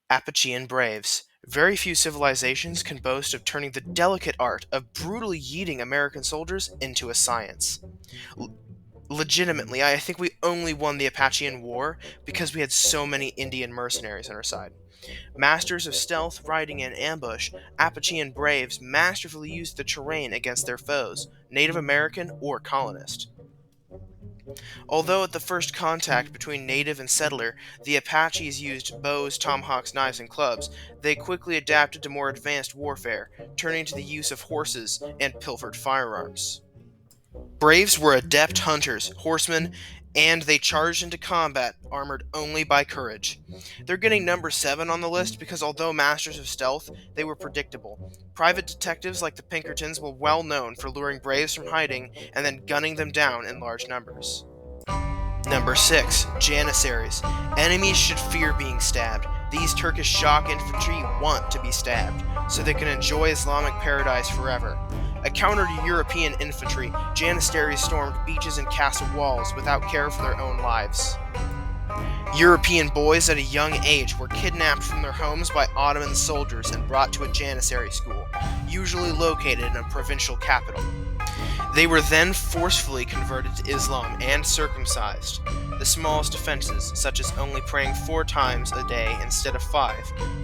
Apachean braves. Very few civilizations can boast of turning the delicate art of brutally yeeting American soldiers into a science. L- Legitimately, I think we only won the Apachean War because we had so many Indian mercenaries on our side. Masters of stealth, riding, and ambush, Apachean braves masterfully used the terrain against their foes, Native American or colonist. Although at the first contact between native and settler, the Apaches used bows, tomahawks, knives, and clubs, they quickly adapted to more advanced warfare, turning to the use of horses and pilfered firearms. Braves were adept hunters, horsemen, and they charged into combat armored only by courage. They're getting number 7 on the list because although masters of stealth, they were predictable. Private detectives like the Pinkertons were well known for luring braves from hiding and then gunning them down in large numbers. Number 6. Janissaries. Enemies should fear being stabbed. These Turkish shock infantry want to be stabbed, so they can enjoy Islamic paradise forever. A counter to European infantry, Janissaries stormed beaches and castle walls without care for their own lives. European boys at a young age were kidnapped from their homes by Ottoman soldiers and brought to a Janissary school, usually located in a provincial capital. They were then forcefully converted to Islam and circumcised. The smallest offenses, such as only praying 4 times a day instead of 5,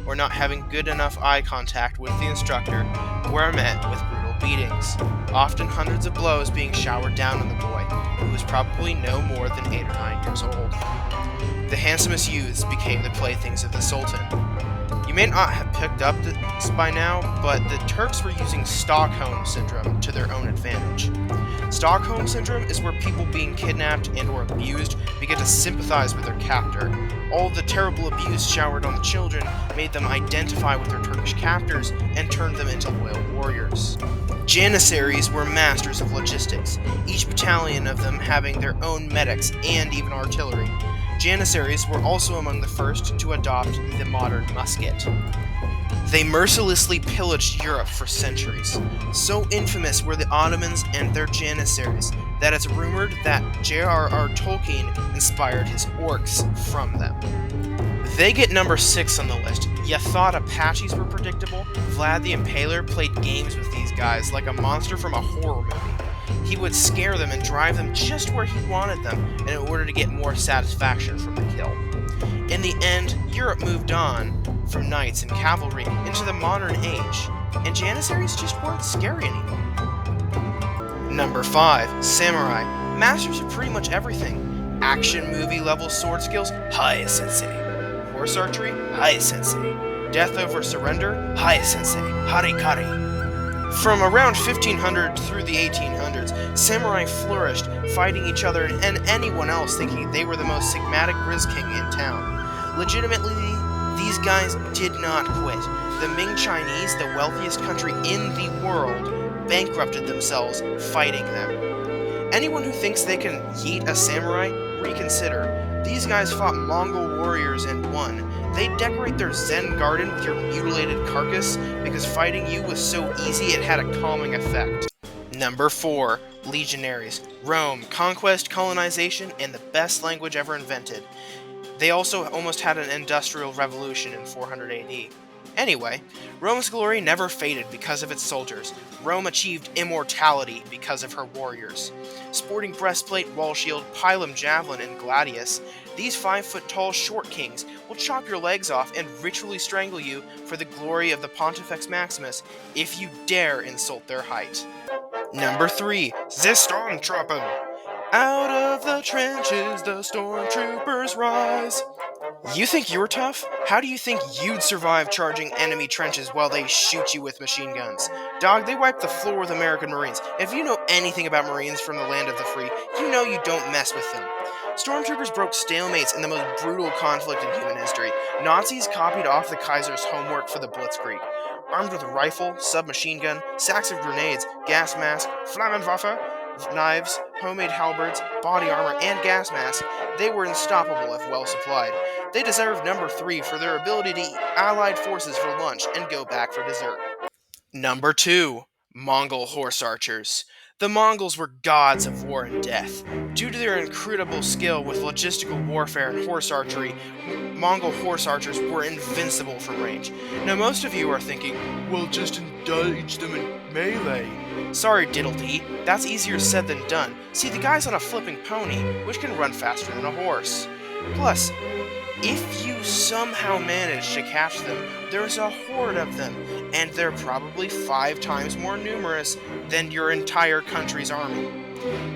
or not having good enough eye contact with the instructor, were met with brutal beatings, often hundreds of blows being showered down on the boy, who was probably no more than 8 or 9 years old. The handsomest youths became the playthings of the Sultan. You may not have picked up this by now, but the Turks were using Stockholm Syndrome to their own advantage. Stockholm Syndrome is where people being kidnapped and or abused begin to sympathize with their captor. All of the terrible abuse showered on the children made them identify with their Turkish captors and turned them into loyal warriors. Janissaries were masters of logistics, each battalion of them having their own medics and even artillery. Janissaries were also among the first to adopt the modern musket. They mercilessly pillaged Europe for centuries. So infamous were the Ottomans and their Janissaries that it's rumored that J.R.R. Tolkien inspired his orcs from them. They get number 6 on the list. You thought Apaches were predictable? Vlad the Impaler played games with these guys like a monster from a horror movie. He would scare them and drive them just where he wanted them in order to get more satisfaction from the kill. In the end, Europe moved on from knights and cavalry into the modern age, and Janissaries just weren't scary anymore. Number 5. Samurai. Masters of pretty much everything. Action movie level sword skills? Hi sensei. Horse archery? Hi sensei. Death over surrender? Hi sensei. Harikari. From around 1500 through the 1800s, samurai flourished, fighting each other and anyone else thinking they were the most sigmatic Riz King in town. Legitimately, these guys did not quit. The Ming Chinese, the wealthiest country in the world, bankrupted themselves fighting them. Anyone who thinks they can yeet a samurai, reconsider. These guys fought Mongol warriors and won. They decorate their Zen garden with your mutilated carcass because fighting you was so easy it had a calming effect. Number 4. Legionaries. Rome. Conquest, colonization, and the best language ever invented. They also almost had an industrial revolution in 400 AD. Anyway, Rome's glory never faded because of its soldiers. Rome achieved immortality because of her warriors. Sporting breastplate, wall shield, pilum javelin, and gladius, these 5-foot-tall short kings will chop your legs off and ritually strangle you for the glory of the Pontifex Maximus if you dare insult their height. Number 3. The Stormtrooper. Out of the trenches, the stormtroopers rise. You think you're tough? How do you think you'd survive charging enemy trenches while they shoot you with machine guns? Dog, they wipe the floor with American Marines. If you know anything about Marines from the land of the free, you know you don't mess with them. Stormtroopers broke stalemates in the most brutal conflict in human history. Nazis copied off the Kaiser's homework for the Blitzkrieg. Armed with a rifle, submachine gun, sacks of grenades, gas mask, Flammenwaffe, knives, homemade halberds, body armor, and gas masks, they were unstoppable if well supplied. They deserve number 3 for their ability to eat allied forces for lunch and go back for dessert. Number 2. Mongol horse archers. The Mongols were gods of war and death. Due to their incredible skill with logistical warfare and horse archery, Mongol horse archers were invincible from range. Now, most of you are thinking, well, just indulge them in melee. Sorry, Diddle-dee, that's easier said than done. See, the guy's on a flipping pony, which can run faster than a horse. Plus, if you somehow manage to catch them, there's a horde of them, and they're probably 5 times more numerous than your entire country's army.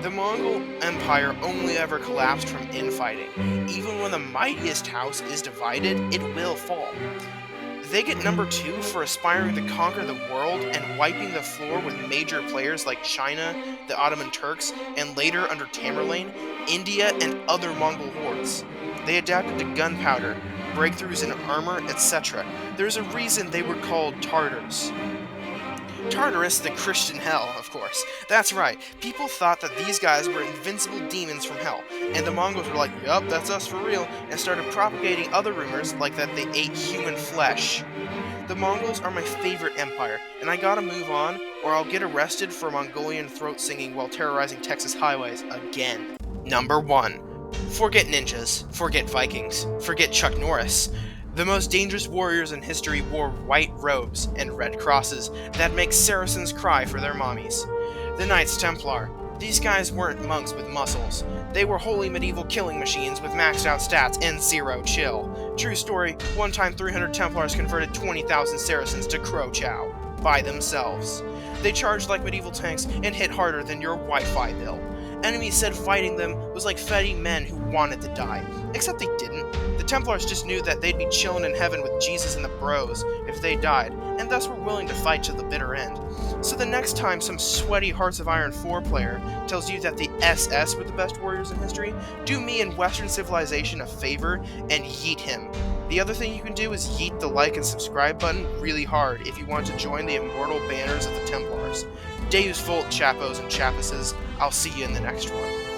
The Mongol Empire only ever collapsed from infighting. Even when the mightiest house is divided, it will fall. They get number 2 for aspiring to conquer the world and wiping the floor with major players like China, the Ottoman Turks, and later under Tamerlane, India, and other Mongol hordes. They adapted to gunpowder, breakthroughs in armor, etc. There's a reason they were called Tartars. Tartarus, the Christian hell, of course. That's right, people thought that these guys were invincible demons from hell, and the Mongols were like, yup, that's us for real, and started propagating other rumors like that they ate human flesh. The Mongols are my favorite empire, and I gotta move on, or I'll get arrested for Mongolian throat singing while terrorizing Texas highways again. Number 1. Forget ninjas, forget Vikings, forget Chuck Norris. The most dangerous warriors in history wore white robes and red crosses that make Saracens cry for their mommies. The Knights Templar. These guys weren't monks with muscles. They were holy medieval killing machines with maxed out stats and 0 chill. True story, one time 300 Templars converted 20,000 Saracens to Crow Chow. By themselves. They charged like medieval tanks and hit harder than your Wi-Fi bill. Enemies said fighting them was like fighting men who wanted to die. Except they didn't. The Templars just knew that they'd be chilling in heaven with Jesus and the bros if they died, and thus were willing to fight to the bitter end. So the next time some sweaty Hearts of Iron 4 player tells you that the SS were the best warriors in history, do me and Western civilization a favor and yeet him. The other thing you can do is yeet the like and subscribe button really hard if you want to join the immortal banners of the Templars. Deus Volt, Chappos and Chappuses. I'll see you in the next one.